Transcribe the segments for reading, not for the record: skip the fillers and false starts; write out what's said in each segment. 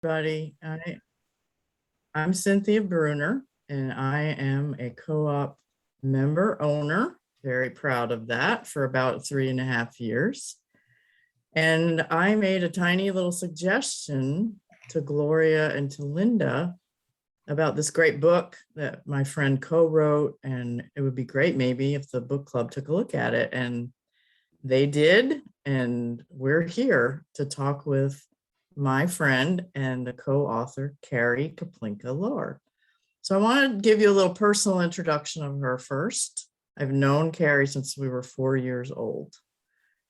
Buddy, I'm Cynthia Bruner, and I am a co-op member owner. Very proud of that for about 3.5 years. And I made a tiny little suggestion to Gloria and to Linda about this great book that my friend co-wrote, and it would be great maybe if the book club took a look at it. And they did, and we're here to talk with my friend and the co-author, Carrie Koplinka-Loehr. So I want to give you a little personal introduction of her first. I've known Carrie since we were 4 years old.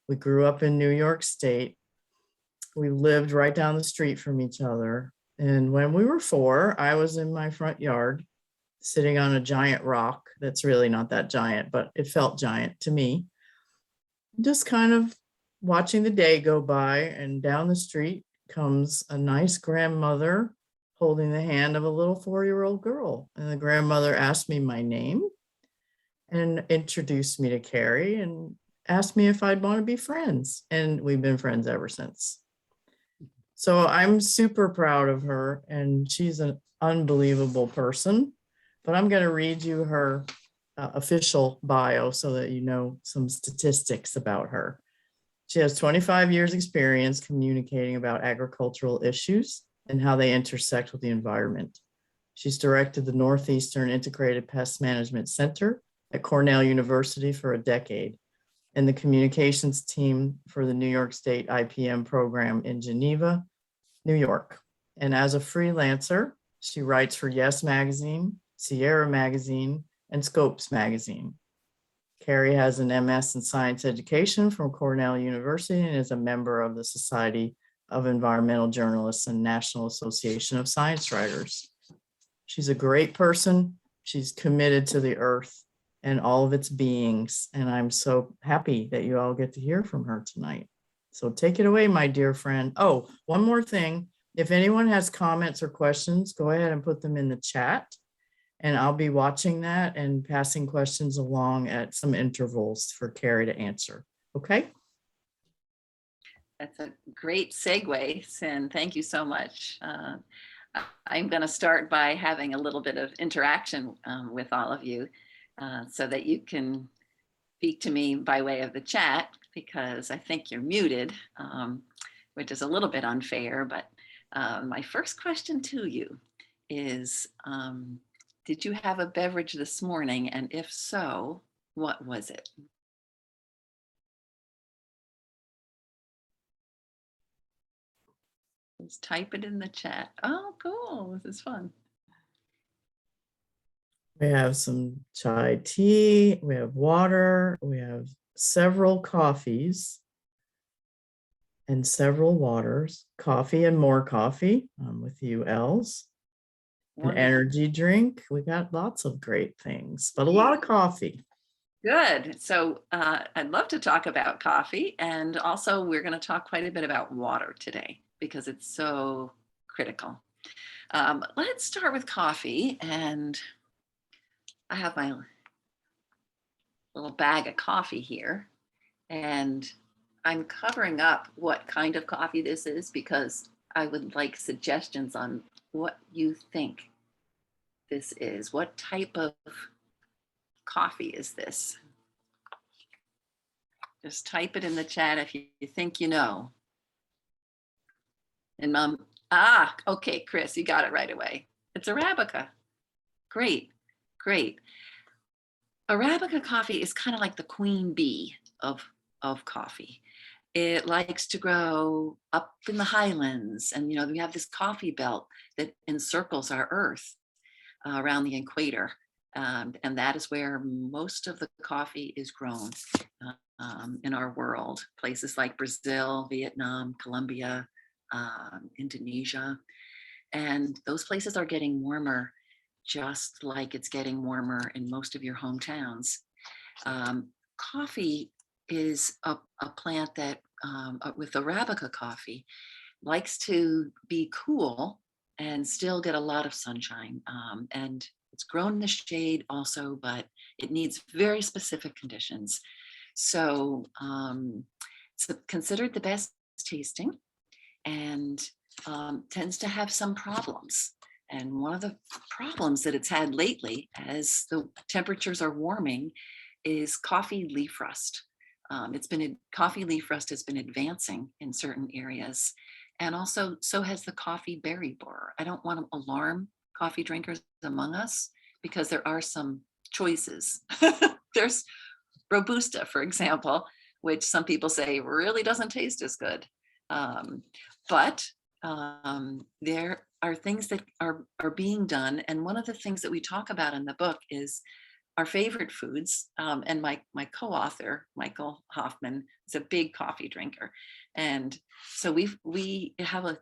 We grew up in New York State. We lived right down the street from each other. And when we were 4, I was in my front yard sitting on a giant rock that's really not that giant, but it felt giant to me. Just kind of watching the day go by, and down the street comes a nice grandmother holding the hand of a little 4-year-old girl. And the grandmother asked me my name and introduced me to Carrie and asked me if I'd want to be friends. And we've been friends ever since. So I'm super proud of her, and she's an unbelievable person. But I'm going to read you her official bio so that you know some statistics about her. She has 25 years experience communicating about agricultural issues and how they intersect with the environment. She's directed the Northeastern Integrated Pest Management Center at Cornell University for a decade, and the communications team for the New York State IPM program in Geneva, New York. And as a freelancer, she writes for Yes Magazine, Sierra Magazine, and Scopes Magazine. Carrie has an MS in Science Education from Cornell University and is a member of the Society of Environmental Journalists and National Association of Science Writers. She's a great person. She's committed to the earth and all of its beings, and I'm so happy that you all get to hear from her tonight. So take it away, my dear friend. Oh, one more thing. If anyone has comments or questions, go ahead and put them in the chat, and I'll be watching that and passing questions along at some intervals for Carrie to answer. Okay? That's a great segue, Sin. Thank you so much. I'm going to start by having a little bit of interaction with all of you so that you can speak to me by way of the chat, because I think you're muted, which is a little bit unfair. But my first question to you is, did you have a beverage this morning? And if so, what was it? Just type it in the chat. Oh, cool. This is fun. We have some chai tea, we have water, we have several coffees and several waters, coffee and more coffee with ULs, an energy drink. We got lots of great things, but a lot of coffee. Good. So I'd love to talk about coffee, and also we're going to talk quite a bit about water today because it's so critical. Let's start with coffee, and I have my little bag of coffee here, and I'm covering up what kind of coffee this is because I would like suggestions on what you think this is. What type of coffee is this? Just type it in the chat if you think you know. And okay, Chris, you got it right away. It's Arabica. Great, great. Arabica coffee is kind of like the queen bee of coffee. It likes to grow up in the highlands, and we have this coffee belt that encircles our earth around the equator, and that is where most of the coffee is grown in our world. Places like Brazil, Vietnam, Colombia, Indonesia, and those places are getting warmer, just like it's getting warmer in most of your hometowns. Coffee is a plant that, with Arabica coffee, likes to be cool and still get a lot of sunshine. And it's grown in the shade also, but it needs very specific conditions. So it's considered the best tasting, and tends to have some problems. And one of the problems that it's had lately, as the temperatures are warming, is coffee leaf rust. Coffee leaf rust has been advancing in certain areas, and also so has the coffee berry borer. I don't want to alarm coffee drinkers among us because there are some choices. There's Robusta, for example, which some people say really doesn't taste as good. But there are things that are being done. And one of the things that we talk about in the book is our favorite foods. And my co-author, Michael Hoffman, is a big coffee drinker. And so we have a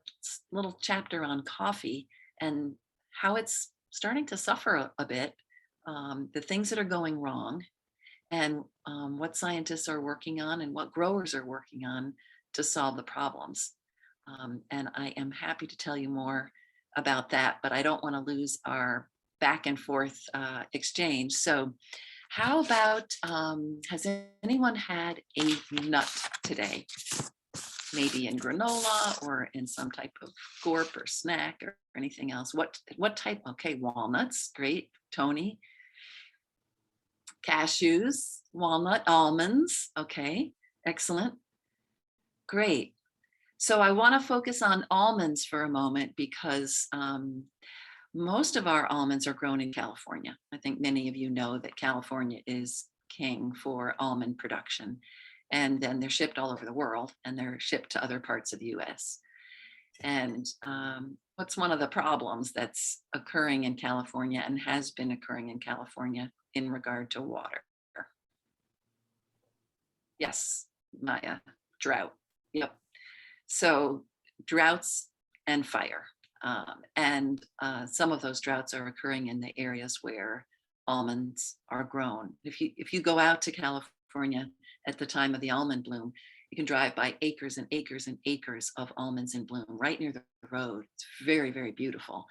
little chapter on coffee and how it's starting to suffer a bit, the things that are going wrong, and what scientists are working on and what growers are working on to solve the problems. And I am happy to tell you more about that, but I don't want to lose our back and forth exchange. So how about, has anyone had a nut today? Maybe in granola or in some type of gorp or snack or anything else. What type? Okay, walnuts, great. Tony. Cashews, walnut, almonds. Okay, excellent. Great. So I want to focus on almonds for a moment because most of our almonds are grown in California. I think many of you know that California is king for almond production. And then they're shipped all over the world and they're shipped to other parts of the US. And what's one of the problems that's occurring in California and has been occurring in California in regard to water? Yes, Maya, drought. Yep. So droughts and fire. And some of those droughts are occurring in the areas where almonds are grown. If you go out to California at the time of the almond bloom, you can drive by acres and acres and acres of almonds in bloom right near the road. It's very, very beautiful.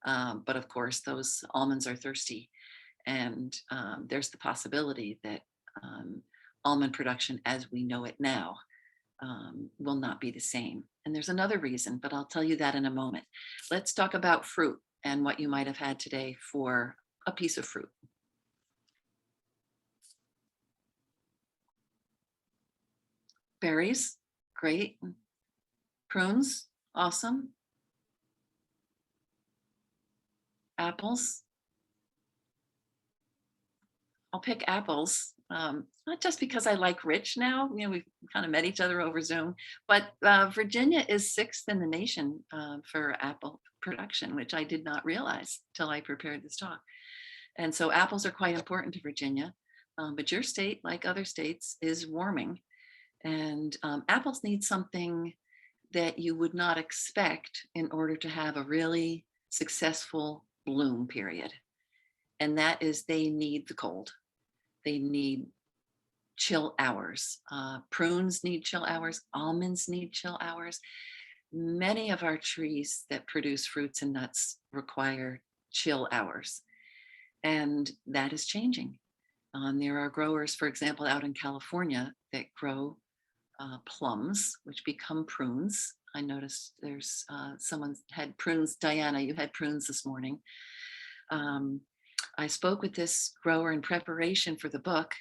But of course, those almonds are thirsty. And there's the possibility that almond production as we know it now will not be the same. And there's another reason, but I'll tell you that in a moment. Let's talk about fruit and what you might have had today for a piece of fruit. Berries, great. Prunes, awesome. Apples. I'll pick apples, not just because I like Rich now, we've kind of met each other over Zoom, but Virginia is 6th in the nation for apple production, which I did not realize till I prepared this talk. And so apples are quite important to Virginia, but your state, like other states, is warming. And apples need something that you would not expect in order to have a really successful bloom period. And that is they need the cold. They need chill hours. Prunes need chill hours. Almonds need chill hours. Many of our trees that produce fruits and nuts require chill hours. And that is changing. There are growers, for example, out in California that grow plums, which become prunes. I noticed there's someone had prunes. Diana, you had prunes this morning. I spoke with this grower in preparation for the book,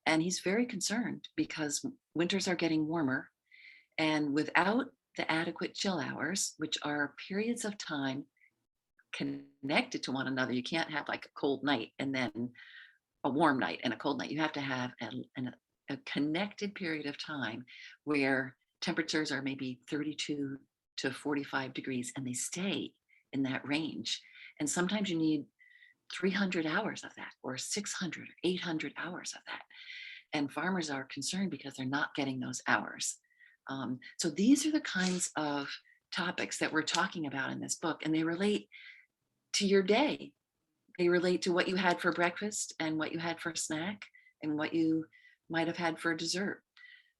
and he's very concerned because winters are getting warmer. And without the adequate chill hours, which are periods of time connected to one another, you can't have like a cold night and then a warm night and a cold night. You have to have a connected period of time where temperatures are maybe 32 to 45 degrees and they stay in that range. And sometimes you need 300 hours of that or 600 or 800 hours of that. And farmers are concerned because they're not getting those hours. So these are the kinds of topics that we're talking about in this book, and they relate to your day. They relate to what you had for breakfast and what you had for a snack and what you might have had for dessert.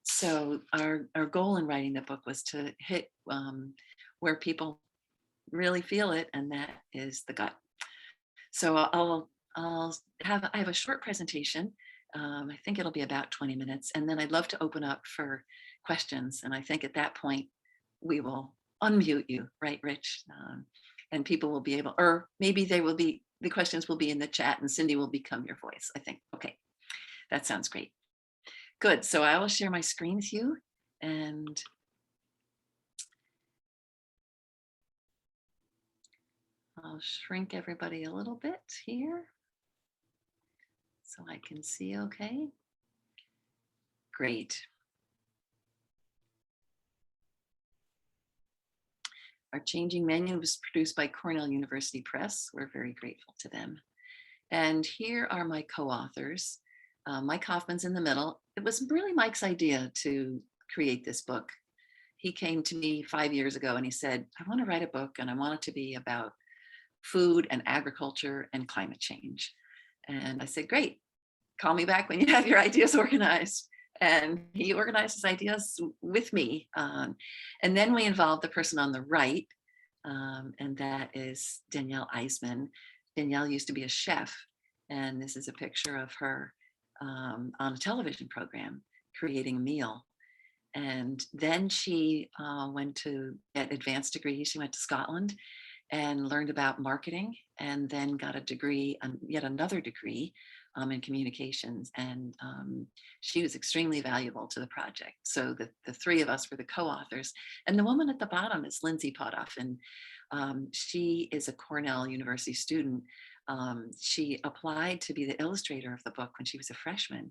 So our goal in writing the book was to hit where people really feel it, and that is the gut. So I have a short presentation. I think it'll be about 20 minutes, and then I'd love to open up for questions. And I think at that point, we will unmute you, right, Rich? And people will be able, or maybe the questions will be in the chat and Cindy will become your voice, I think. Okay, that sounds great. Good, so I will share my screen with you and I'll shrink everybody a little bit here so I can see okay. Great. Our changing menu was produced by Cornell University Press. We're very grateful to them. And here are my co-authors. Mike Hoffman's in the middle. It was really Mike's idea to create this book. He came to me 5 years ago and he said, I want to write a book and I want it to be about food and agriculture and climate change. And I said, great, call me back when you have your ideas organized. And he organized his ideas with me. And then we involved the person on the right, and that is Danielle Eisman. Danielle used to be a chef, and this is a picture of her on a television program creating a meal. And then she went to get advanced degrees. She went to Scotland and learned about marketing and then got a degree, yet another degree in communications. And she was extremely valuable to the project. So the three of us were the co-authors. And the woman at the bottom is Lindsay Potoff. And she is a Cornell University student. She applied to be the illustrator of the book when she was a freshman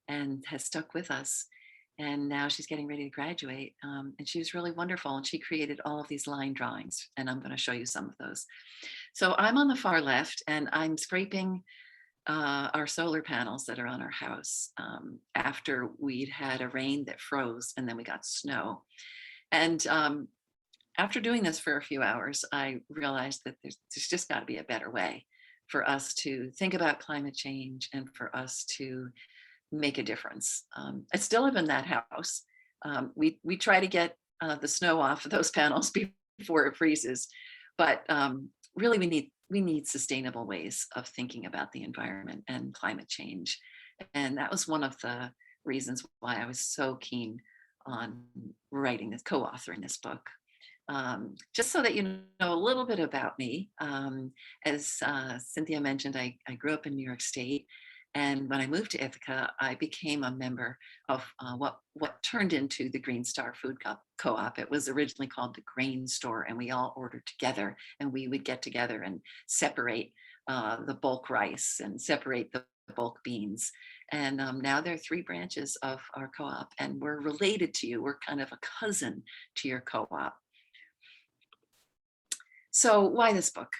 and has stuck with us. And now she's getting ready to graduate. And she was really wonderful. And she created all of these line drawings. And I'm going to show you some of those. So I'm on the far left and I'm scraping our solar panels that are on our house after we'd had a rain that froze and then we got snow. And after doing this for a few hours, I realized that there's just got to be a better way for us to think about climate change and for us to make a difference. I still live in that house. We try to get the snow off of those panels before it freezes, but really we need sustainable ways of thinking about the environment and climate change. And that was one of the reasons why I was so keen on writing this, co-authoring this book. Just so that you know a little bit about me, as Cynthia mentioned, I grew up in New York State. And when I moved to Ithaca, I became a member of what turned into the Green Star Food Co-op. It was originally called the Grain Store, and we all ordered together, and we would get together and separate the bulk rice and separate the bulk beans. And now there are 3 branches of our co-op, and we're related to you. We're kind of a cousin to your co-op. So why this book?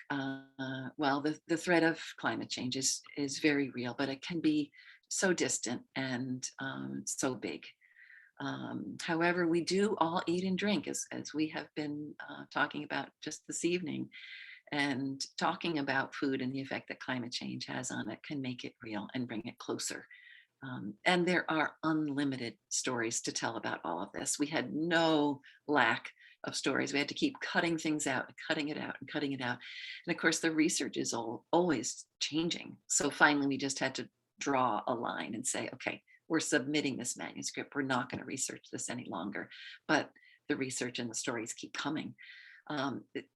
Well, the threat of climate change is very real, but it can be so distant and so big. However, we do all eat and drink, as we have been talking about just this evening. And talking about food and the effect that climate change has on it can make it real and bring it closer. And there are unlimited stories to tell about all of this. We had no lack of stories. We had to keep cutting things out, cutting it out and cutting it out. And of course, the research is always changing. So finally, we just had to draw a line and say, okay, we're submitting this manuscript. We're not going to research this any longer. But the research and the stories keep coming.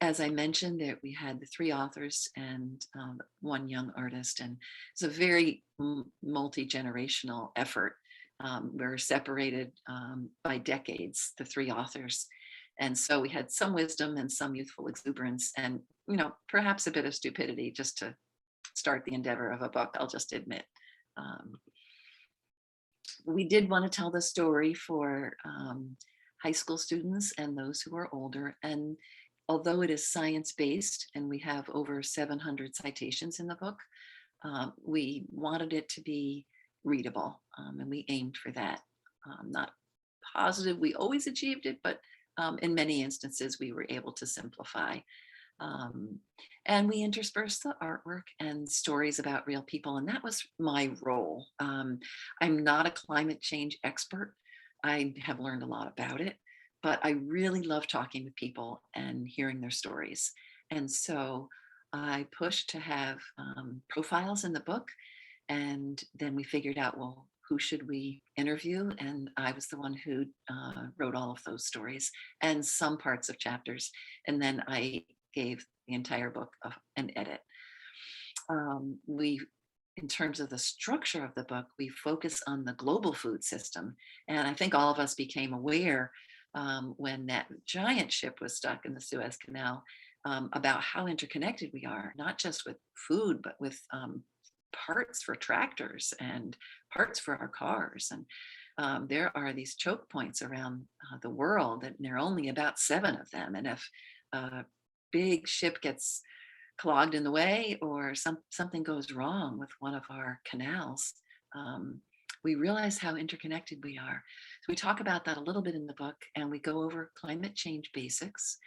As I mentioned, that we had the 3 authors and 1 young artist, and it's a very multi-generational effort. We're separated by decades, the 3 authors. And so we had some wisdom and some youthful exuberance and, perhaps a bit of stupidity just to start the endeavor of a book, I'll just admit. We did want to tell the story for high school students and those who are older. And although it is science-based and we have over 700 citations in the book, we wanted it to be readable, and we aimed for that. Not positive we always achieved it, but in many instances we were able to simplify. And we interspersed the artwork and stories about real people, and that was my role. I'm not a climate change expert. I have learned a lot about it, but I really love talking with people and hearing their stories. And so I pushed to have profiles in the book. And then we figured out, well, who should we interview? And I was the one who wrote all of those stories and some parts of chapters. And then I gave the entire book an edit. In terms of the structure of the book, we focus on the global food system. And I think all of us became aware when that giant ship was stuck in the Suez Canal about how interconnected we are, not just with food, but with parts for tractors and parts for our cars. And there are these choke points around the world, and there are only about 7 of them. And if a big ship gets clogged in the way, or something goes wrong with one of our canals, we realize how interconnected we are. So we talk about that a little bit in the book, and we go over climate change basics,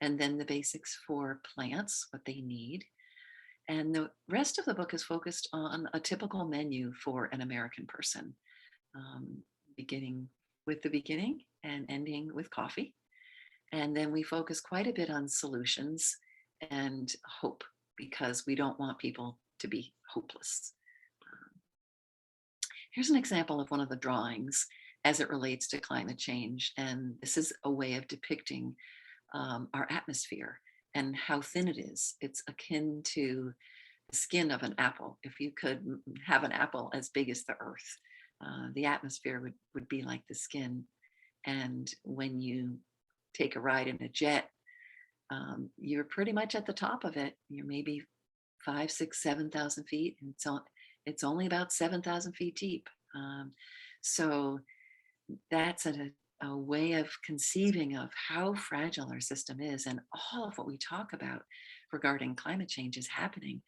and then the basics for plants, what they need. And the rest of the book is focused on a typical menu for an American person, beginning with the beginning and ending with coffee. And then we focus quite a bit on solutions and hope, because we don't want people to be hopeless. Here's an example of one of the drawings as it relates to climate change. And this is a way of depicting our atmosphere and how thin it is. It's akin to the skin of an apple. If you could have an apple as big as the earth, the atmosphere would be like the skin. And when you take a ride in a jet, you're pretty much at the top of it. You're maybe 5, 6, 7,000 feet, and it's only about 7,000 feet deep. So that's a way of conceiving of how fragile our system is, and all of what we talk about regarding climate change is happening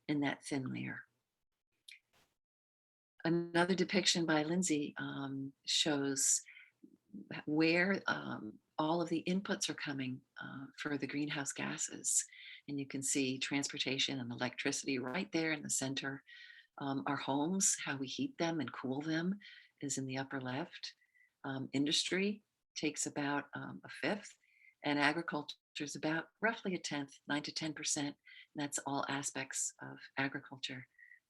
in that thin layer. Another depiction by Lindsay shows where all of the inputs are coming for the greenhouse gases. And you can see transportation and electricity right there in the center. Our homes, how we heat them and cool them, is in the upper left. Industry takes about a fifth, and agriculture is about roughly a tenth, 9 to 10%. And that's all aspects of agriculture.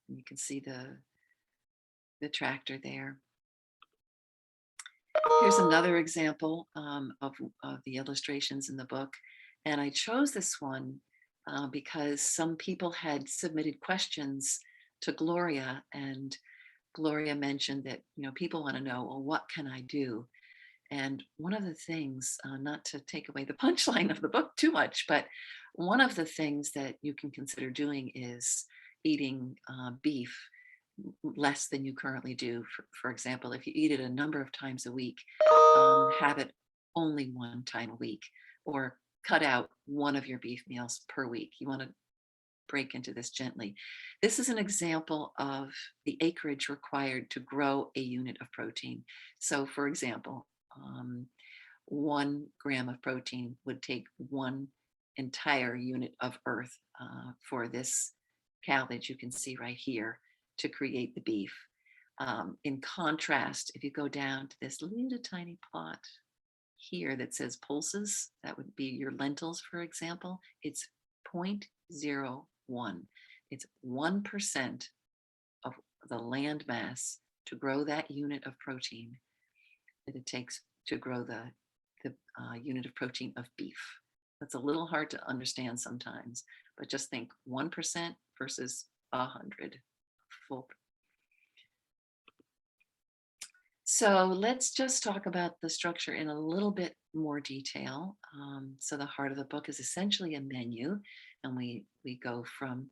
And you can see the tractor there. Here's another example of the illustrations in the book. And I chose this one because some people had submitted questions to Gloria, and Gloria mentioned that, people want to know, well, what can I do? And one of the things, not to take away the punchline of the book too much, but one of the things that you can consider doing is eating beef less than you currently do. For example, if you eat it a number of times a week, have it only 1 time a week, or cut out 1 of your beef meals per week. You want to break into this gently. This is an example of the acreage required to grow a unit of protein. So for example, 1 gram of protein would take 1 entire unit of earth for this cow that you can see right here to create the beef. In contrast, if you go down to this little tiny plot here that says pulses, that would be your lentils, for example, it's 0.01. It's 1% of the land mass to grow that unit of protein that it takes to grow the unit of protein of beef. That's a little hard to understand sometimes, but just think 1% versus 100. Full. So let's just talk about the structure in a little bit more detail. So the heart of the book is essentially a menu, and we go from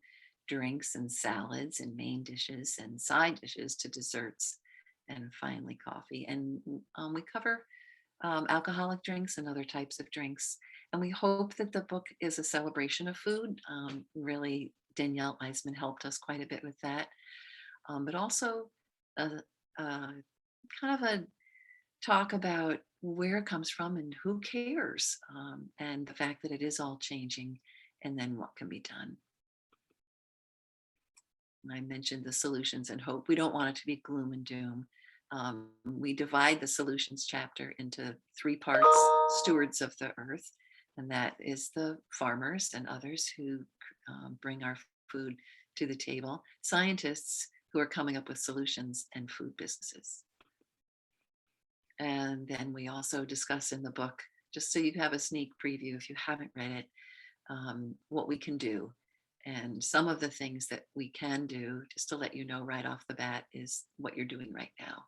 drinks and salads and main dishes and side dishes to desserts, and finally coffee. And we cover alcoholic drinks and other types of drinks. And we hope that the book is a celebration of food. Really, Danielle Eisman helped us quite a bit with that. But also kind of a talk about where it comes from and who cares, and the fact that it is all changing, and then what can be done. I mentioned the solutions and hope. We don't want it to be gloom and doom. We divide the solutions chapter into 3 parts: stewards of the earth, and that is the farmers and others who bring our food to the table; scientists, who are coming up with solutions and food businesses. And then we also discuss in the book, just so you have a sneak preview if you haven't read it, what we can do. And some of the things that we can do, just to let you know right off the bat, is what you're doing right now.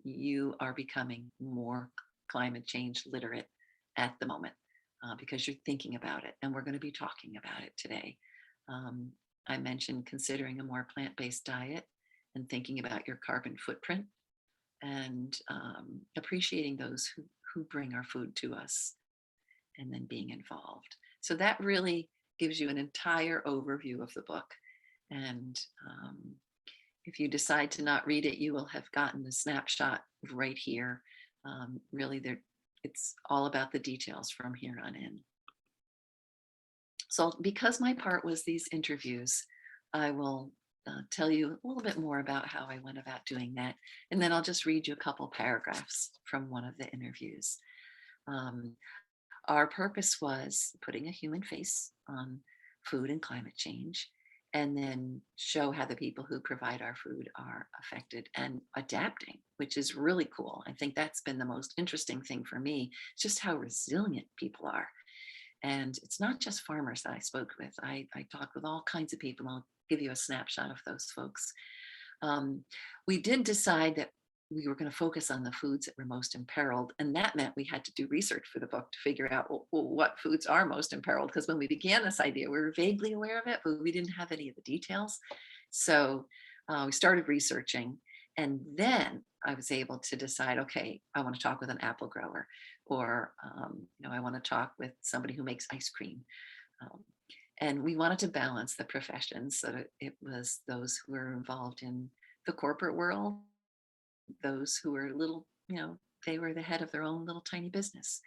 You are becoming more climate change literate at the moment because you're thinking about it. And we're going to be talking about it today. I mentioned considering a more plant-based diet and thinking about your carbon footprint and appreciating those who bring our food to us and then being involved. So that really gives you an entire overview of the book. And if you decide to not read it, you will have gotten a snapshot right here. Really, it's all about the details from here on in. So because my part was these interviews, I will tell you a little bit more about how I went about doing that. And then I'll just read you a couple paragraphs from one of the interviews. Our purpose was putting a human face on food and climate change, and then show how the people who provide our food are affected and adapting, which is really cool. I think that's been the most interesting thing for me, just how resilient people are. And it's not just farmers that I spoke with. I talked with all kinds of people. I'll give you a snapshot of those folks. We did decide that we were going to focus on the foods that were most imperiled. And that meant we had to do research for the book to figure out what foods are most imperiled. Because when we began this idea, we were vaguely aware of it, but we didn't have any of the details. So we started researching. And then I was able to decide, okay, I want to talk with an apple grower, or I want to talk with somebody who makes ice cream. And we wanted to balance the professions so that it was those who were involved in the corporate world, those who were little, they were the head of their own little tiny business.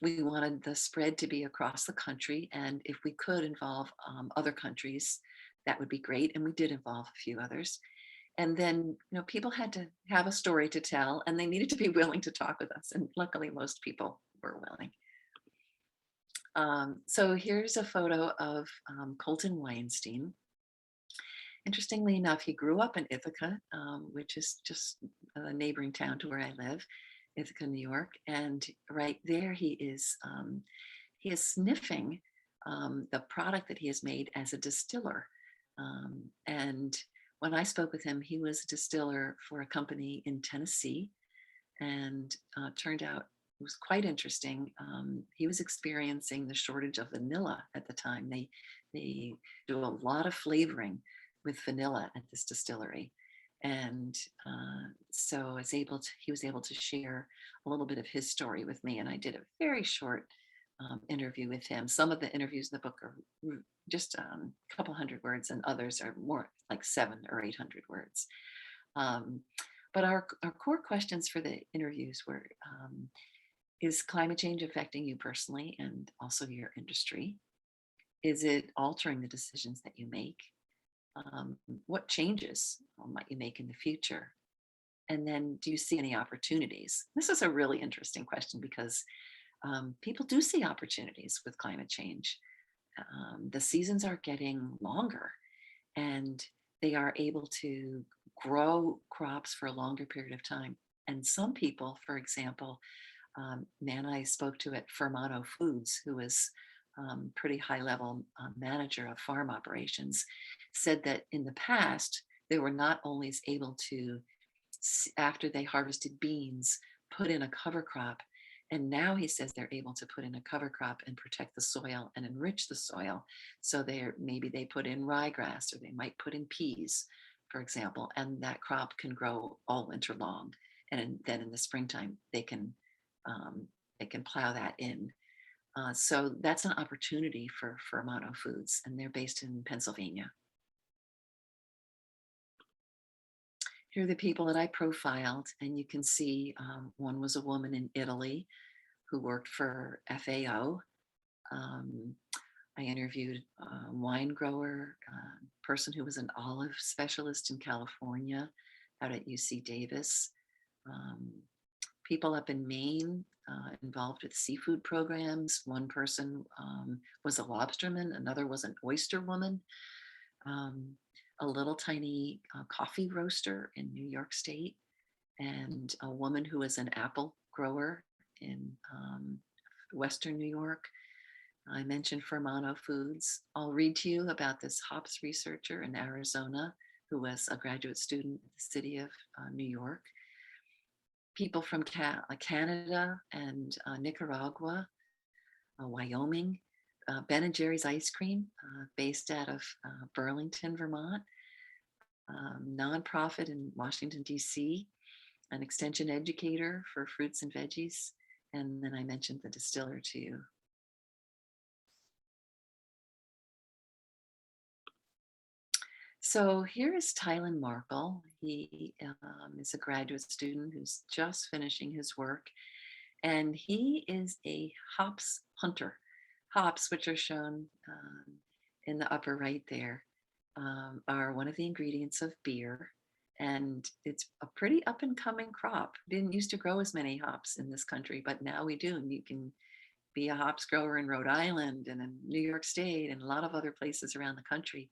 We wanted the spread to be across the country, and if we could involve other countries, that would be great. And we did involve a few others. And then, people had to have a story to tell, and they needed to be willing to talk with us. And luckily, most people were willing. So here's a photo of Colton Weinstein. Interestingly enough, he grew up in Ithaca, which is just a neighboring town to where I live, Ithaca, New York. And right there, he is sniffing the product that he has made as a distiller. And when I spoke with him, he was a distiller for a company in Tennessee, and turned out it was quite interesting. He was experiencing the shortage of vanilla at the time. They do a lot of flavoring with vanilla at this distillery. And so he was able to share a little bit of his story with me. And I did a very short interview with him. Some of the interviews in the book are just a couple hundred words, and others are more like 700 or 800 words. But our core questions for the interviews were, is climate change affecting you personally and also your industry? Is it altering the decisions that you make? What changes might you make in the future? And then, do you see any opportunities? This is a really interesting question because people do see opportunities with climate change. The seasons are getting longer, and they are able to grow crops for a longer period of time. And some people, for example, man I spoke to at Fermano Foods, who is pretty high level manager of farm operations, said that in the past, they were not always able to, after they harvested beans, put in a cover crop. And now he says they're able to put in a cover crop and protect the soil and enrich the soil. So maybe they put in ryegrass, or they might put in peas, for example, and that crop can grow all winter long. And then in the springtime, they can plow that in. So that's an opportunity for Fermano Foods, and they're based in Pennsylvania. Here are the people that I profiled, and you can see one was a woman in Italy who worked for FAO. I interviewed a wine grower, a person who was an olive specialist in California out at UC Davis. People up in Maine involved with seafood programs. One person was a lobsterman, another was an oyster woman. a little tiny coffee roaster in New York State, and a woman who is an apple grower in Western New York. I mentioned Fermano Foods. I'll read to you about this hops researcher in Arizona who was a graduate student at the city of New York. People from Canada and Nicaragua, Wyoming, Ben and Jerry's ice cream, based out of Burlington, Vermont, nonprofit in Washington, D.C., an extension educator for fruits and veggies. And then I mentioned the distiller to you. So here is Tylen Markle. He is a graduate student who's just finishing his work, and he is a hops hunter. Hops, which are shown in the upper right there, are one of the ingredients of beer, and it's a pretty up and coming crop. Didn't used to grow as many hops in this country, but now we do, and you can be a hops grower in Rhode Island and in New York State and a lot of other places around the country.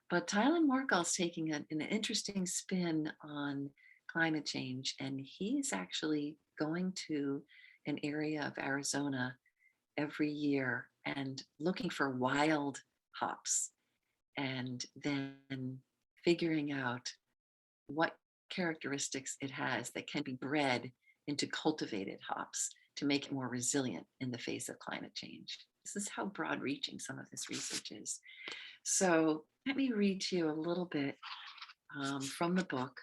But Tylen Markle is taking an interesting spin on climate change, and he's actually going to an area of Arizona every year and looking for wild hops, and then figuring out what characteristics it has that can be bred into cultivated hops to make it more resilient in the face of climate change. This is how broad reaching some of this research is. So let me read to you a little bit from the book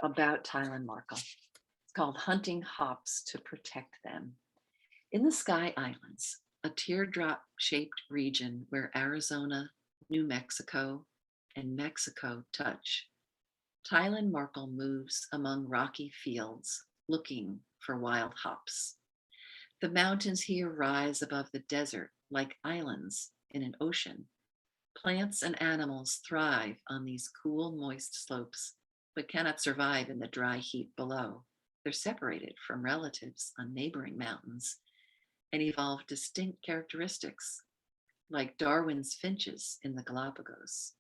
about Tylen Markle. It's called Hunting Hops to Protect Them. In the Sky Islands, a teardrop-shaped region where Arizona, New Mexico, and Mexico touch, Tylen Markle moves among rocky fields looking for wild hops. The mountains here rise above the desert like islands in an ocean. Plants and animals thrive on these cool, moist slopes, but cannot survive in the dry heat below. They're separated from relatives on neighboring mountains and evolve distinct characteristics, like Darwin's finches in the Galapagos.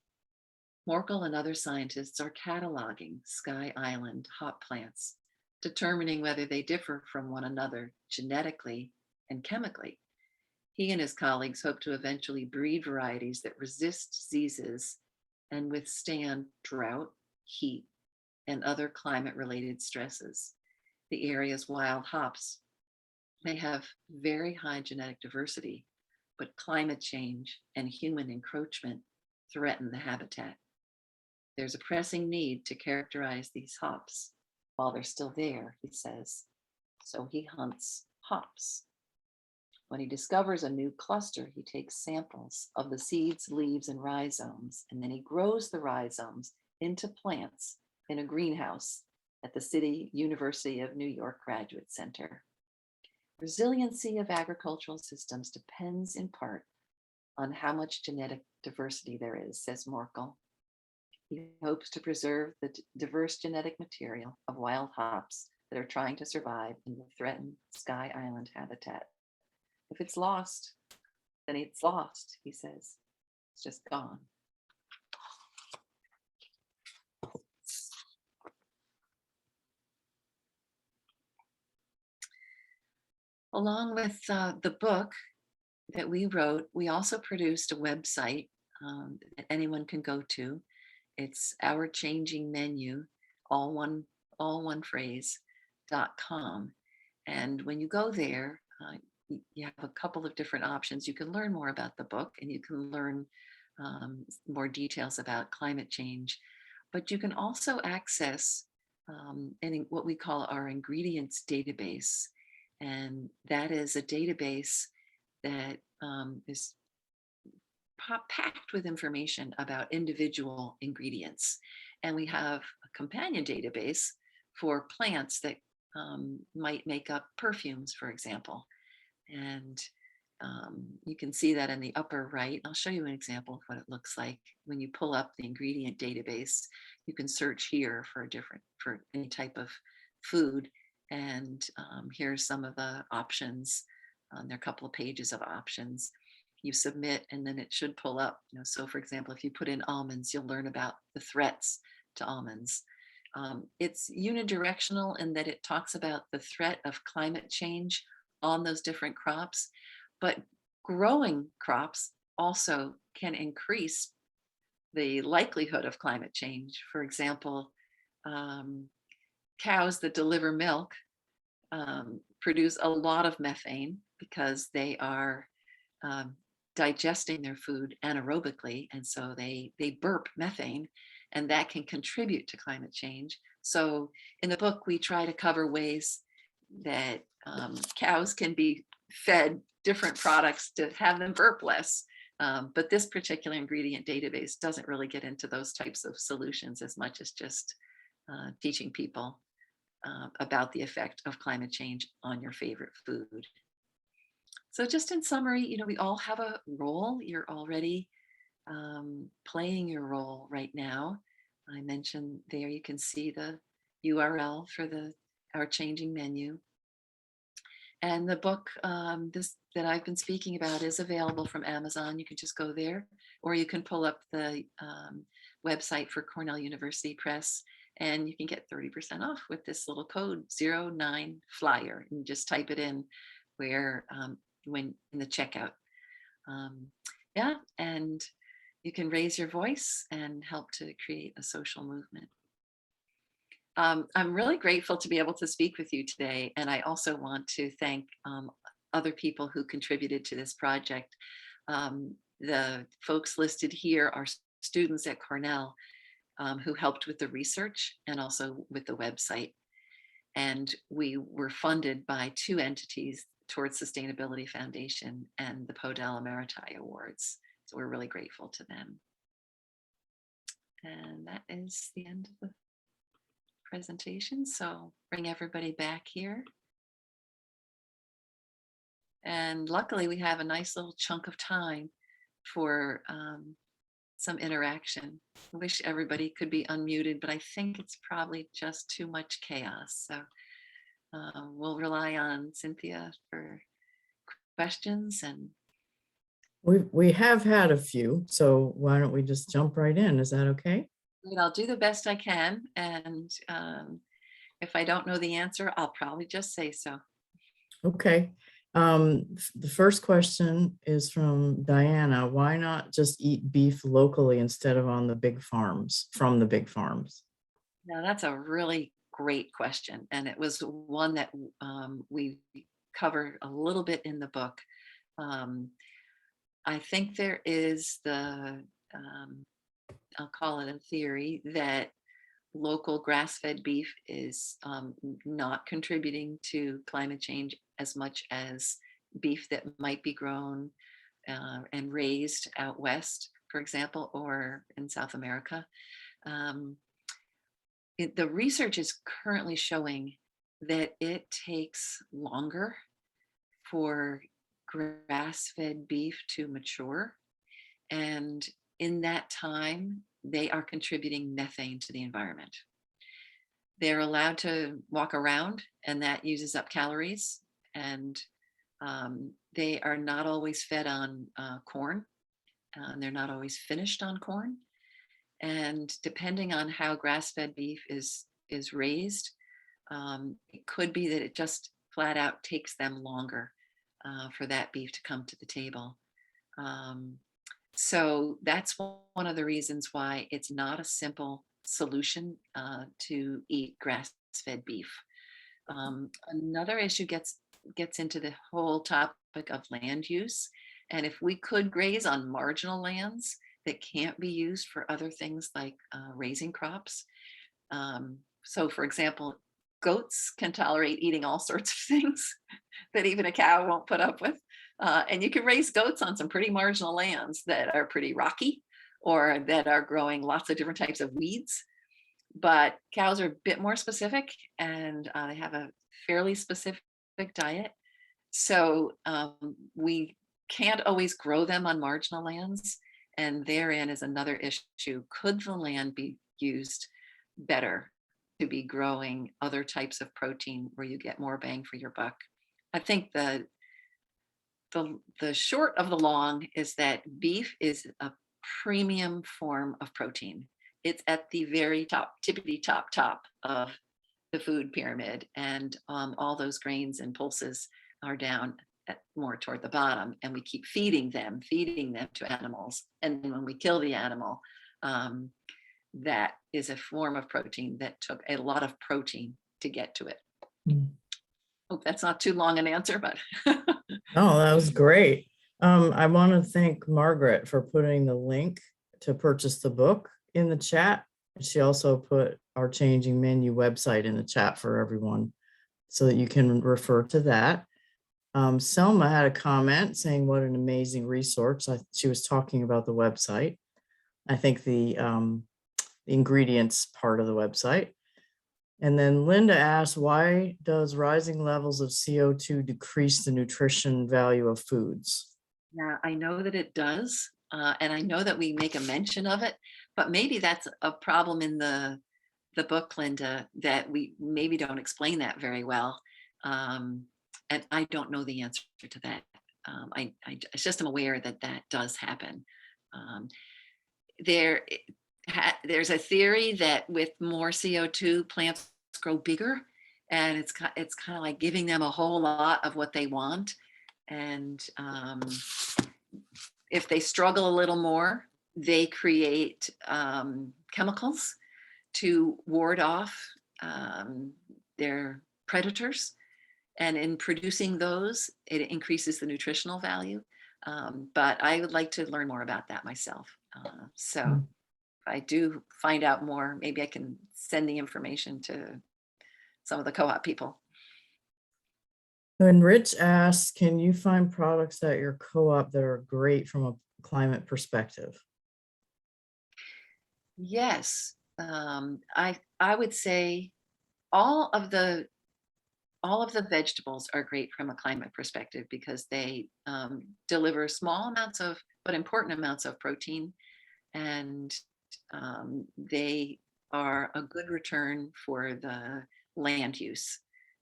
Markle and other scientists are cataloging Sky Island hop plants, determining whether they differ from one another genetically and chemically. He and his colleagues hope to eventually breed varieties that resist diseases and withstand drought, heat, and other climate-related stresses. The area's wild hops may have very high genetic diversity, but climate change and human encroachment threaten the habitat. There's a pressing need to characterize these hops while they're still there, he says. So he hunts hops. When he discovers a new cluster, he takes samples of the seeds, leaves, and rhizomes, and then he grows the rhizomes into plants in a greenhouse at the City University of New York Graduate Center. Resiliency of agricultural systems depends in part on how much genetic diversity there is, says Markle. He hopes to preserve the diverse genetic material of wild hops that are trying to survive in the threatened Sky Island habitat. If it's lost, then it's lost, he says. It's just gone. Along with the book that we wrote, we also produced a website that anyone can go to. It's Our Changing Menu, all one phrase, .com. And when you go there, you have a couple of different options. You can learn more about the book, and you can learn more details about climate change. But you can also access what we call our ingredients database. And that is a database that is packed with information about individual ingredients. And we have a companion database for plants that might make up perfumes, for example. And you can see that in the upper right. I'll show you an example of what it looks like. When you pull up the ingredient database, you can search here for any type of food. And here's some of the options. There are a couple of pages of options. you submit, and then it should pull up. So for example, if you put in almonds, you'll learn about the threats to almonds. It's unidirectional in that it talks about the threat of climate change on those different crops, but growing crops also can increase the likelihood of climate change. For example, cows that deliver milk produce a lot of methane because they are digesting their food anaerobically, and so they burp methane, and that can contribute to climate change. So in the book, we try to cover ways that cows can be fed different products to have them burp less. But this particular ingredient database doesn't really get into those types of solutions as much as just teaching people about the effect of climate change on your favorite food. So just in summary, we all have a role. You're already playing your role right now. I mentioned there, you can see the URL for our changing menu. And the book that I've been speaking about is available from Amazon. You can just go there, or you can pull up the website for Cornell University Press, and you can get 30% off with this little code 09FLYER, and just type it in when in the checkout. Yeah, and you can raise your voice and help to create a social movement. I'm really grateful to be able to speak with you today, and I also want to thank other people who contributed to this project. The folks listed here are students at Cornell who helped with the research and also with the website. And we were funded by two entities, Towards Sustainability Foundation and the Podell Emeriti Awards. So we're really grateful to them. And that is the end of the presentation. So bring everybody back here. And luckily we have a nice little chunk of time for some interaction. I wish everybody could be unmuted, but I think it's probably just too much chaos. So we'll rely on Cynthia for questions. And We have had a few, so why don't we just jump right in? Is that okay? I'll do the best I can. And if I don't know the answer, I'll probably just say so. Okay. The first question is from Diana. Why not just eat beef locally instead of on the big farms, from the big farms? Now, that's a really great question. And it was one that we covered a little bit in the book. I think there is I'll call it a theory, that local grass-fed beef is not contributing to climate change as much as beef that might be grown and raised out west, for example, or in South America. The research is currently showing that it takes longer for grass-fed beef to mature. And in that time, they are contributing methane to the environment. They're allowed to walk around, and that uses up calories. And they are not always fed on corn. They're not always finished on corn. And depending on how grass-fed beef is raised, it could be that it just flat out takes them longer for that beef to come to the table. So that's one of the reasons why it's not a simple solution to eat grass-fed beef. Another issue gets into the whole topic of land use. And if we could graze on marginal lands that can't be used for other things like raising crops. So for example, goats can tolerate eating all sorts of things that even a cow won't put up with. And you can raise goats on some pretty marginal lands that are pretty rocky or that are growing lots of different types of weeds. But cows are a bit more specific, and they have a fairly specific diet. So we can't always grow them on marginal lands. And therein is another issue. Could the land be used better to be growing other types of protein where you get more bang for your buck? I think the the short of the long is that beef is a premium form of protein. It's at the very top, tippity top of the food pyramid, and all those grains and pulses are down more toward the bottom, and we keep feeding them to animals, and then when we kill the animal, that is a form of protein that took a lot of protein to get to it. Hope that's not too long an answer, but Oh, that was great. I want to thank Margaret for putting the link to purchase the book in the chat. She also put our Changing Menu website in the chat for everyone so that you can refer to that. Selma had a comment saying what an amazing resource. She was talking about the website. I think the ingredients part of the website. And then Linda asked, why does rising levels of CO2 decrease the nutrition value of foods? yeah, I know that it does. And I know that we make a mention of it, but maybe that's a problem in the book, Linda, that we maybe don't explain that very well. And I don't know the answer to that. I just am aware that that does happen. There's a theory that with more CO2, plants grow bigger, and it's kind of like giving them a whole lot of what they want. And if they struggle a little more, they create chemicals to ward off their predators. And in producing those, it increases the nutritional value. But I would like to learn more about that myself. So if I do find out more, maybe I can send the information to some of the co-op people. And Rich asks, can you find products at your co-op that are great from a climate perspective? Yes, I would say all of the vegetables are great from a climate perspective because they deliver small amounts of, but important amounts of protein, and they are a good return for the land use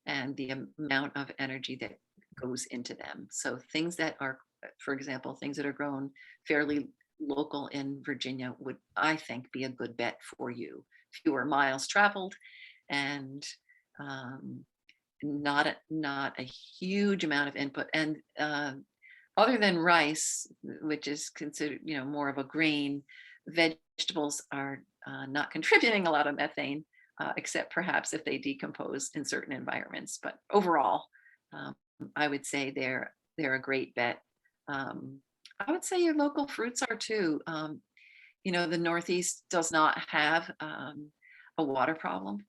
and the amount of energy that goes into them. So things that are, for example, things that are grown fairly local in Virginia would, I think, be a good bet for you. Fewer miles traveled, and not a huge amount of input. And other than rice, which is considered, more of a grain, vegetables are not contributing a lot of methane, except perhaps if they decompose in certain environments. But overall, I would say they're a great bet. I would say your local fruits are too. The Northeast does not have a water problem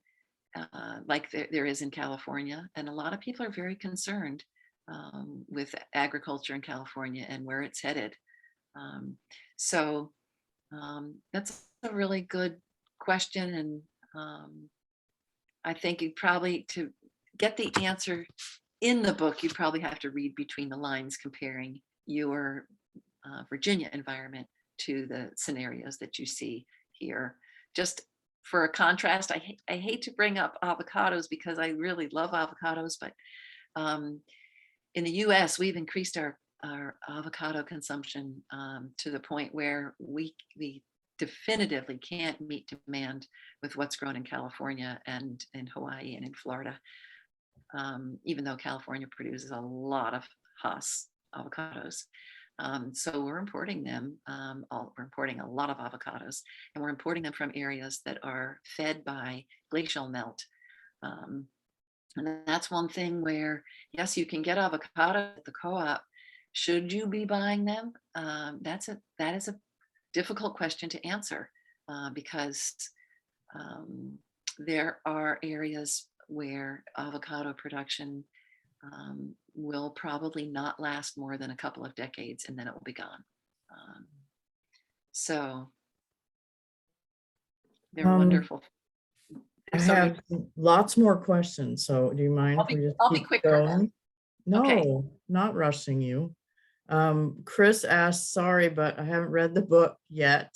like there is in California. And a lot of people are very concerned with agriculture in California and where it's headed. So that's a really good question. And I think you probably, to get the answer in the book, you probably have to read between the lines comparing your Virginia environment to the scenarios that you see here. Just for a contrast, I hate to bring up avocados because I really love avocados, but in the US, we've increased our avocado consumption to the point where we definitively can't meet demand with what's grown in California and in Hawaii and in Florida, even though California produces a lot of Hass avocados. So we're importing them. We're importing a lot of avocados, and we're importing them from areas that are fed by glacial melt. And that's one thing where, yes, you can get avocado at the co-op. Should you be buying them? That is a difficult question to answer because there are areas where avocado production will probably not last more than a couple of decades, and then it will be gone. So they're wonderful. I have lots more questions, so do you mind if we just I'll be keep quicker going? then. No, Okay. not rushing you. Chris asked, sorry, but I haven't read the book yet.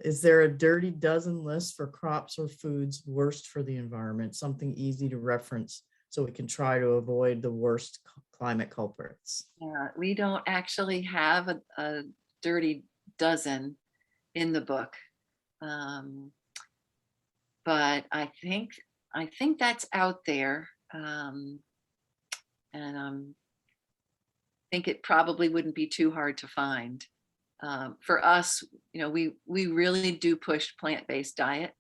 Is there a dirty dozen list for crops or foods worst for the environment? Something easy to reference so we can try to avoid the worst climate culprits. Yeah, we don't actually have a dirty dozen in the book. Um, but I think that's out there. And think it probably wouldn't be too hard to find. For us, we really do push plant-based diet.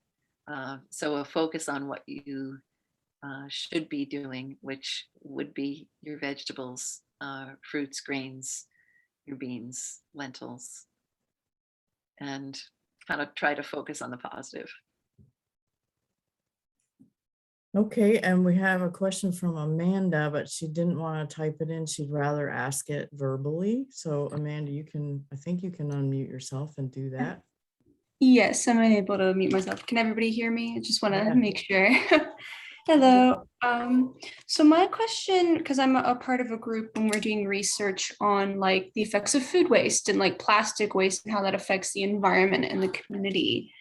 So a focus on what you should be doing, which would be your vegetables, fruits, grains, your beans, lentils, and kind of try to focus on the positive. Okay, and we have a question from Amanda, but she didn't want to type it in. She'd rather ask it verbally. So Amanda, I think you can unmute yourself and do that. Yes, I'm able to mute myself. Can everybody hear me? I just want to Yeah. make sure. Hello. So my question, because I'm a part of a group and we're doing research on like the effects of food waste and like plastic waste and how that affects the environment and the community.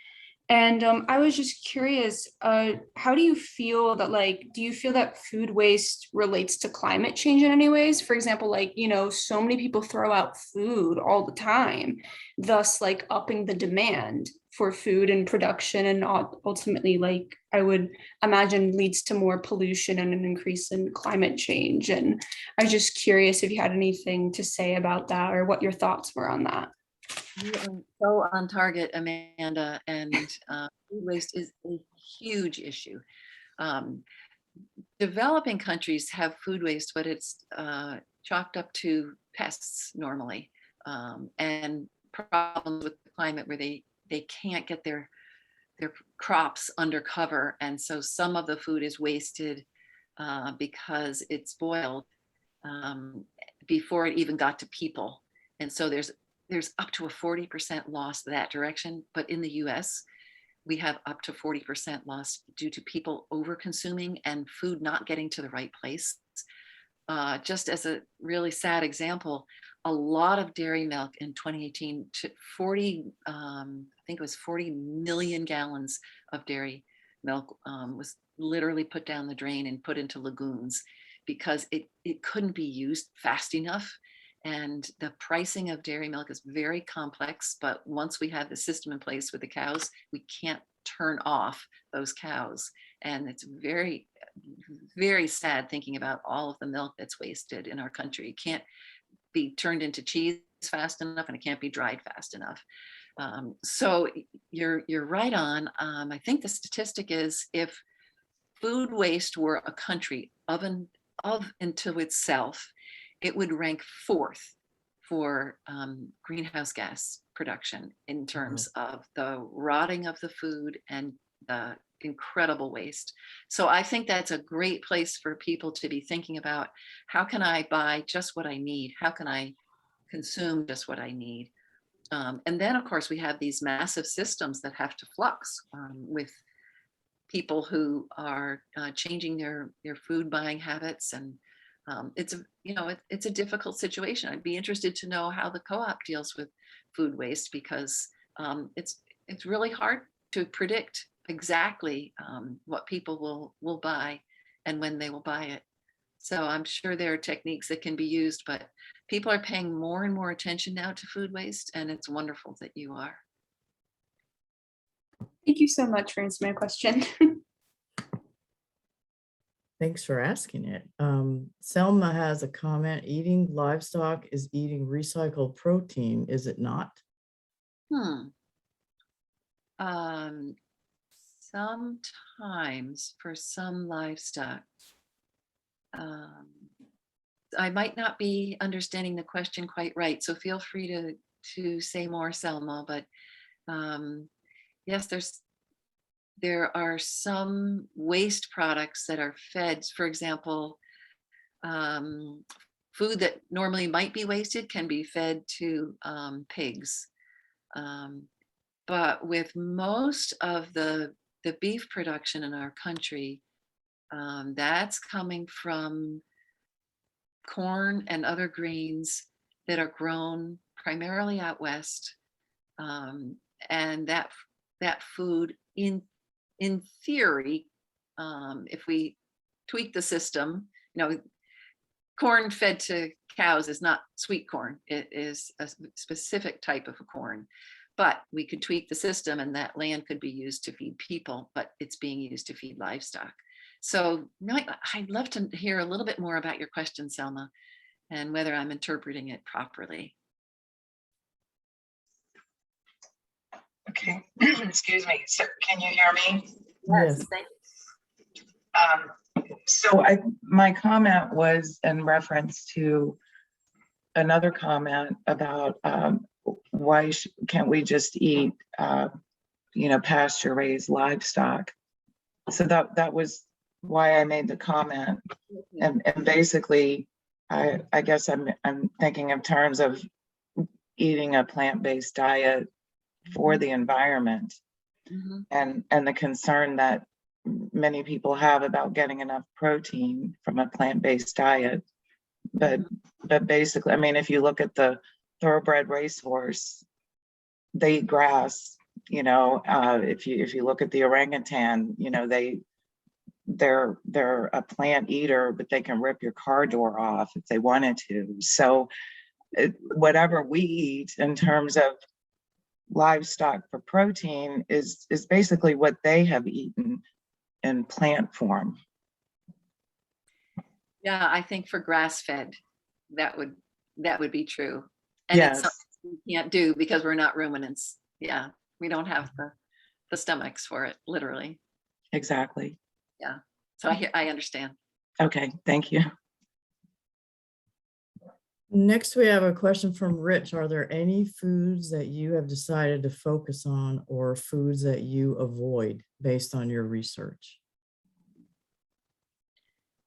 And I was just curious, how do you feel that, like, do you feel that food waste relates to climate change in any ways? For example, like, so many people throw out food all the time, thus like upping the demand for food and production, and ultimately, like, I would imagine leads to more pollution and an increase in climate change. And I was just curious if you had anything to say about that or what your thoughts were on that. You are so on target, Amanda, and food waste is a huge issue. Developing countries have food waste, but it's chalked up to pests normally, and problems with the climate where they can't get their crops under cover, and so some of the food is wasted because it's spoiled before it even got to people, and so there's up to a 40% loss that direction. But in the US, we have up to 40% loss due to people over consuming and food not getting to the right place. Just as a really sad example, a lot of dairy milk in 2018, 40, I think it was 40 million gallons of dairy milk was literally put down the drain and put into lagoons because it couldn't be used fast enough. And the pricing of dairy milk is very complex, but once we have the system in place with the cows, we can't turn off those cows. And it's very, very sad thinking about all of the milk that's wasted in our country. It can't be turned into cheese fast enough, and it can't be dried fast enough. So you're right on. I think the statistic is if food waste were a country of and to itself, it would rank 4th for greenhouse gas production in terms of the rotting of the food and the incredible waste. So I think that's a great place for people to be thinking about, how can I buy just what I need? How can I consume just what I need? And then, of course, we have these massive systems that have to flux with people who are changing their food buying habits, and it's a difficult situation. I'd be interested to know how the co-op deals with food waste, because it's really hard to predict exactly what people will buy and when they will buy it. So I'm sure there are techniques that can be used, but people are paying more and more attention now to food waste, and it's wonderful that you are. Thank you so much for answering my question. Thanks for asking it. Selma has a comment. Eating livestock is eating recycled protein, is it not? Sometimes for some livestock. I might not be understanding the question quite right, so feel free to say more, Selma. But yes, there are some waste products that are fed. For example, food that normally might be wasted can be fed to pigs. But with most of the beef production in our country, that's coming from corn and other grains that are grown primarily out west. And that food in theory, if we tweak the system. Corn fed to cows is not sweet corn. It is a specific type of a corn. But we could tweak the system and that land could be used to feed people, but it's being used to feed livestock. So I'd love to hear a little bit more about your question, Selma, and whether I'm interpreting it properly. Okay, excuse me. So can you hear me? Yes. Thank So my comment was in reference to another comment about why can't we just eat, pasture raised livestock? So that was why I made the comment. And basically, I guess I'm thinking in terms of eating a plant-based diet for the environment, and the concern that many people have about getting enough protein from a plant-based diet. But basically, I mean, if you look at the thoroughbred racehorse, they eat grass. If you look at the orangutan, they're a plant eater, but they can rip your car door off if they wanted to. So whatever we eat in terms of livestock for protein is basically what they have eaten in plant form. Yeah, I think for grass-fed, that would be true. And Yes. it's something we can't do because we're not ruminants. Yeah, we don't have the stomachs for it, literally. Exactly. Yeah. So I understand. Okay, thank you. Next, we have a question from Rich. Are there any foods that you have decided to focus on or foods that you avoid based on your research?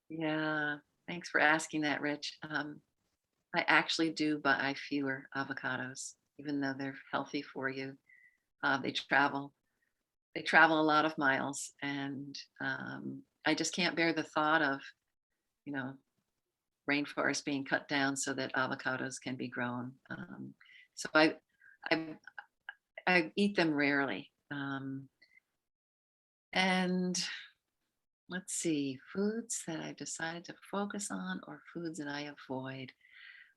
Yeah, thanks for asking that, Rich. I actually do buy fewer avocados, even though they're healthy for you. They travel a lot of miles, and I just can't bear the thought of, rainforest being cut down so that avocados can be grown. So I eat them rarely. And let's see, foods that I've decided to focus on or foods that I avoid.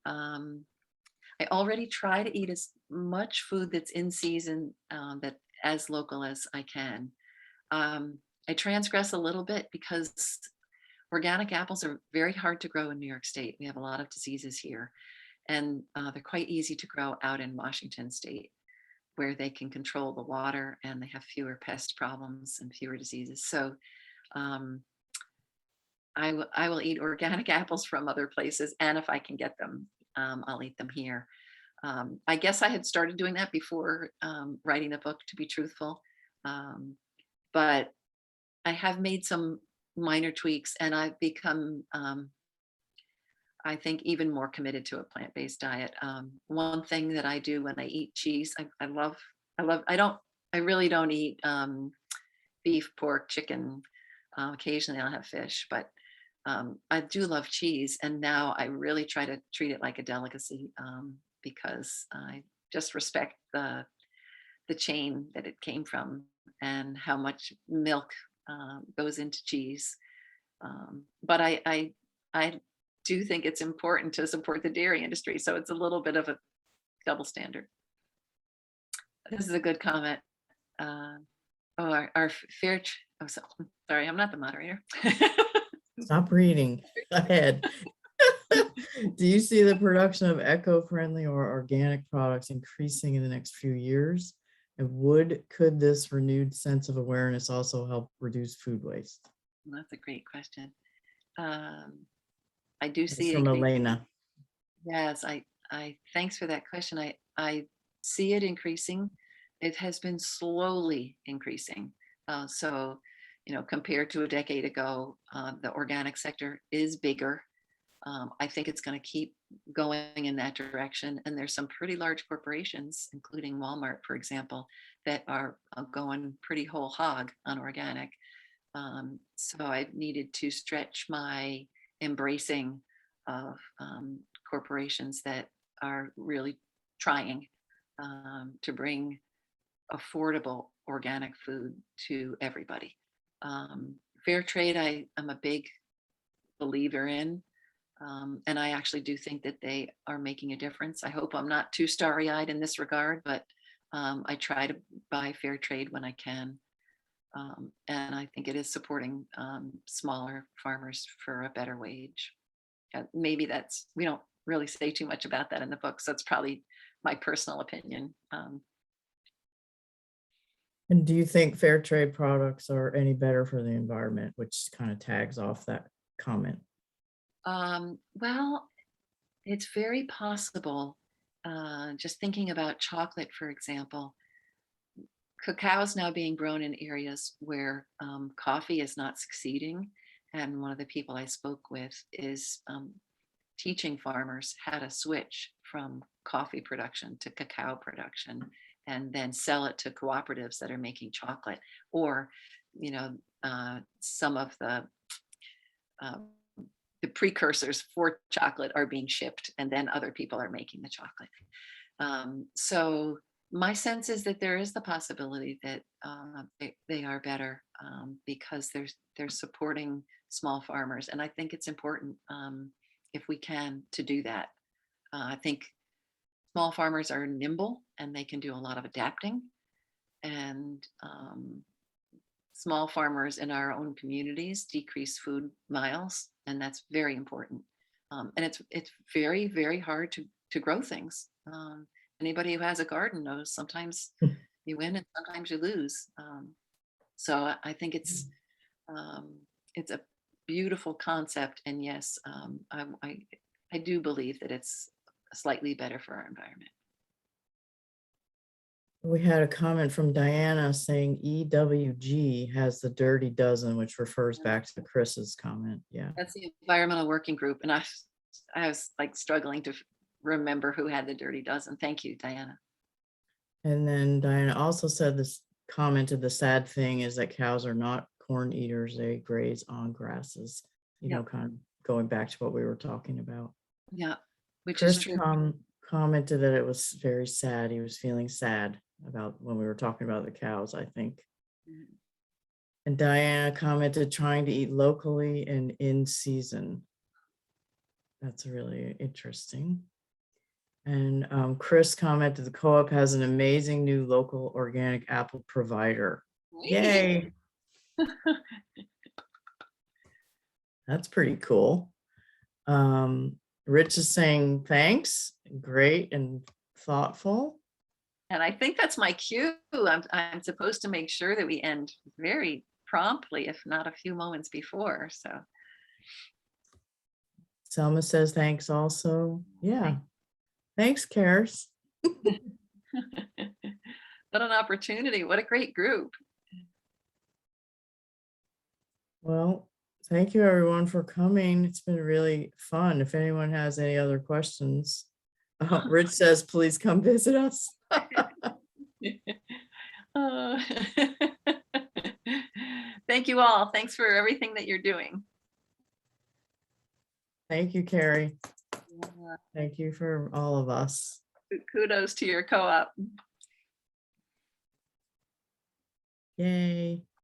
I already try to eat as much food that's in season, that as local as I can. I transgress a little bit because organic apples are very hard to grow in New York State. We have a lot of diseases here, and they're quite easy to grow out in Washington State, where they can control the water and they have fewer pest problems and fewer diseases. So I will eat organic apples from other places, and if I can get them, I'll eat them here. I guess I had started doing that before writing the book, to be truthful, but I have made some minor tweaks, and I've become, I think, even more committed to a plant-based diet. One thing that I do when I eat cheese, I really don't eat beef, pork, chicken. Occasionally I'll have fish, but I do love cheese. And now I really try to treat it like a delicacy, because I just respect the chain that it came from and how much milk goes into cheese. But I do think it's important to support the dairy industry. So it's a little bit of a double standard. This is a good comment. Our fair, sorry, I'm not the moderator. Stop reading. Go ahead. Do you see the production of eco-friendly or organic products increasing in the next few years? And could this renewed sense of awareness also help reduce food waste? That's a great question. I do It's see it from increasing. Elena. Yes, I thanks for that question. I see it increasing. It has been slowly increasing. So, compared to a decade ago, the organic sector is bigger. I think it's going to keep going in that direction. And there's some pretty large corporations, including Walmart, for example, that are going pretty whole hog on organic. So I've needed to stretch my embracing of corporations that are really trying to bring affordable organic food to everybody. Fair trade, I'm a big believer in. And I actually do think that they are making a difference. I hope I'm not too starry-eyed in this regard, but I try to buy fair trade when I can. And I think it is supporting smaller farmers for a better wage. Maybe we don't really say too much about that in the book, so it's probably my personal opinion. And do you think fair trade products are any better for the environment, which kind of tags off that comment? Well, it's very possible. Just thinking about chocolate, for example, cacao is now being grown in areas where coffee is not succeeding. And one of the people I spoke with is teaching farmers how to switch from coffee production to cacao production and then sell it to cooperatives that are making chocolate, or some of uh, the precursors for chocolate are being shipped and then other people are making the chocolate. So my sense is that there is the possibility that they are better because they're supporting small farmers. And I think it's important if we can to do that. I think small farmers are nimble and they can do a lot of adapting. And small farmers in our own communities decrease food miles, and that's very important. And it's very, very hard to grow things. Anybody who has a garden knows sometimes you win and sometimes you lose. So I think it's a beautiful concept, and yes, I do believe that it's slightly better for our environment. We had a comment from Diana saying EWG has the dirty dozen, which refers back to Chris's comment. Yeah. That's the environmental working group, and I was like struggling to remember who had the dirty dozen. Thank you, Diana. And then Diana also said this, commented, the sad thing is that cows are not corn eaters, they graze on grasses, kind of going back to what we were talking about. Yeah, which Chris is true. Commented that it was very sad. He was feeling sad about when we were talking about the cows, I think. Mhm. And Diana commented trying to eat locally and in season. That's really interesting. And Chris commented the co-op has an amazing new local organic apple provider. Yay. That's pretty cool. Rich is saying thanks, great and thoughtful. And I think that's my cue. I'm supposed to make sure that we end very promptly, if not a few moments before. So Selma says thanks also. Yeah. Thanks, Karis. what an opportunity. What a great group. Well, thank you everyone for coming. It's been really fun. If anyone has any other questions, Rich says, please come visit us. Thank you all. Thanks for everything that you're doing. Thank you, Carrie. Thank you for all of us. Kudos to your co-op. Yay.